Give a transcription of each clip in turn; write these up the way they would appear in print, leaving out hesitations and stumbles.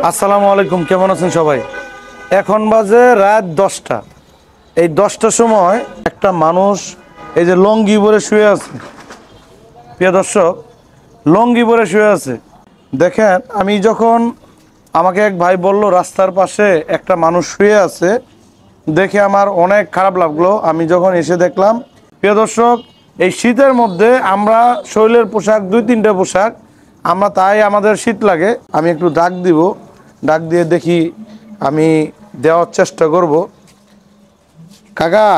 আসসালামু আলাইকুম, কেমন আছেন সবাই? এখন বাজে রাত 10টা। এই 10টার সময় একটা মানুষ এই যে লঙ্গি পরে শুয়ে আছে, প্রিয় দর্শক, লঙ্গি পরে শুয়ে আছে। দেখেন, আমি যখন আমাকে এক ভাই বলল রাস্তার পাশে একটা মানুষ শুয়ে আছে, দেখে আমার অনেক খারাপ লাগলো। আমি যখন এসে দেখলাম, প্রিয় দর্শক, এই শীতের মধ্যে আমরা শরীরের পোশাক 2-3টে পোশাক আমরা, তাই আমাদের শীত লাগে। আমি একটু ডাক দিব, ডাক দিয়ে দেখি, আমি দেওয়ার চেষ্টা করব। কাকা,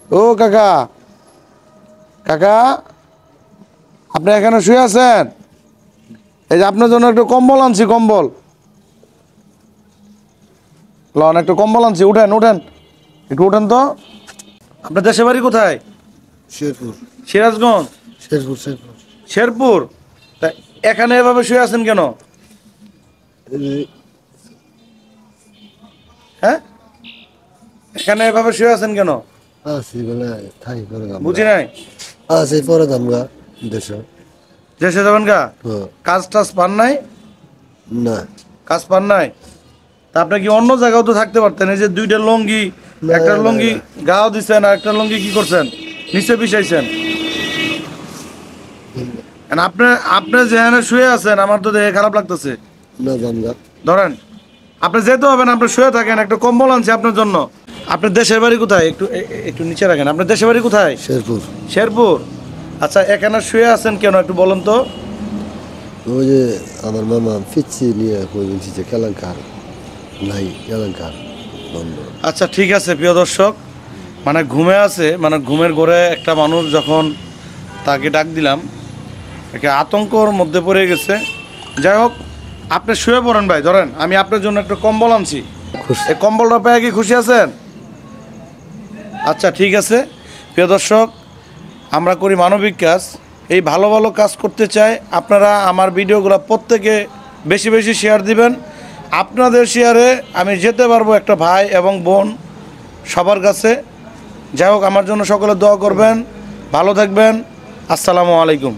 ও কাকা, কাকা, আপনি এখানে শুয়ে আছেন? এই যে আপনার জন্য একটু কম্বল আনছি, কম্বল লন, একটু কম্বল আনছি, উঠেন উঠেন, একটু উঠেন তো। আপনার দেশে বাড়ি কোথায়? শেরপুর। সিরাজগঞ্জ? শেরপুর শেরপুর। শেরপুর। তা এখানে এভাবে শুয়ে আছেন কেন? হ্যাঁ, এখানে এভাবে শুয়ে আছেন কেন? আছি বলে থাই করে বুঝি নাই। আছি পরে দামগা দেশে। দেশে যাবেন গা? কাজ টাজ পান নাই? না কাজ পান নাই? তা আপনি কি অন্য জায়গাও তো থাকতে পারতেন? এই যে 2টা লুঙ্গি, না, একটা না, লুঙ্গি না। গাও দিচ্ছেন, আর একটা লুঙ্গি কি করছেন, নিচে বিছাইছেন। আপনি আপনি যেখানে শুয়ে আছেন আমার তো দেখে খারাপ লাগতেছে। না দামগা ধরেন, আপনি যেতে হবে না, আপনি শুয়ে থাকেন, একটা কম্বল আনছি আপনার জন্য। আপনার দেশের বাড়ি কোথায়? একটু একটু নিচে রাখেন। আপনার দেশের বাড়ি কোথায়? শেরপুর। শেরপুর। আচ্ছা, এখানে শুয়ে আছেন কেন একটু বলেন তো। ওই যে আমার মামা ফিরছি নিয়ে কই বলছি যে কেলাঙ্কার নাই, কেলাঙ্কার বন্ধ। আচ্ছা ঠিক আছে, প্রিয় দর্শক, মানে ঘুমে আছে, মানে ঘুমের ঘরে একটা মানুষ যখন তাকে ডাক দিলাম, একে আতঙ্কর মধ্যে পড়ে গেছে। যাই হোক, আপনি শুয়ে পড়েন ভাই। ধরেন, আমি আপনার জন্য একটা কম্বল আনছি। খুশি। এই কম্বলটা পেয়ে কি খুশি আছেন? আচ্ছা ঠিক আছে, প্রিয় দর্শক, আমরা করি মানবিক কাজ, এই ভালো ভালো কাজ করতে চাই। আপনারা আমার ভিডিওগুলো প্রত্যেকে বেশি বেশি শেয়ার দিবেন। আপনাদের শেয়ারে আমি যেতে পারবো একটা ভাই এবং বোন সবার কাছে। যাই হোক, আমার জন্য সকলে দোয়া করবেন। ভালো থাকবেন। আসসালামু আলাইকুম।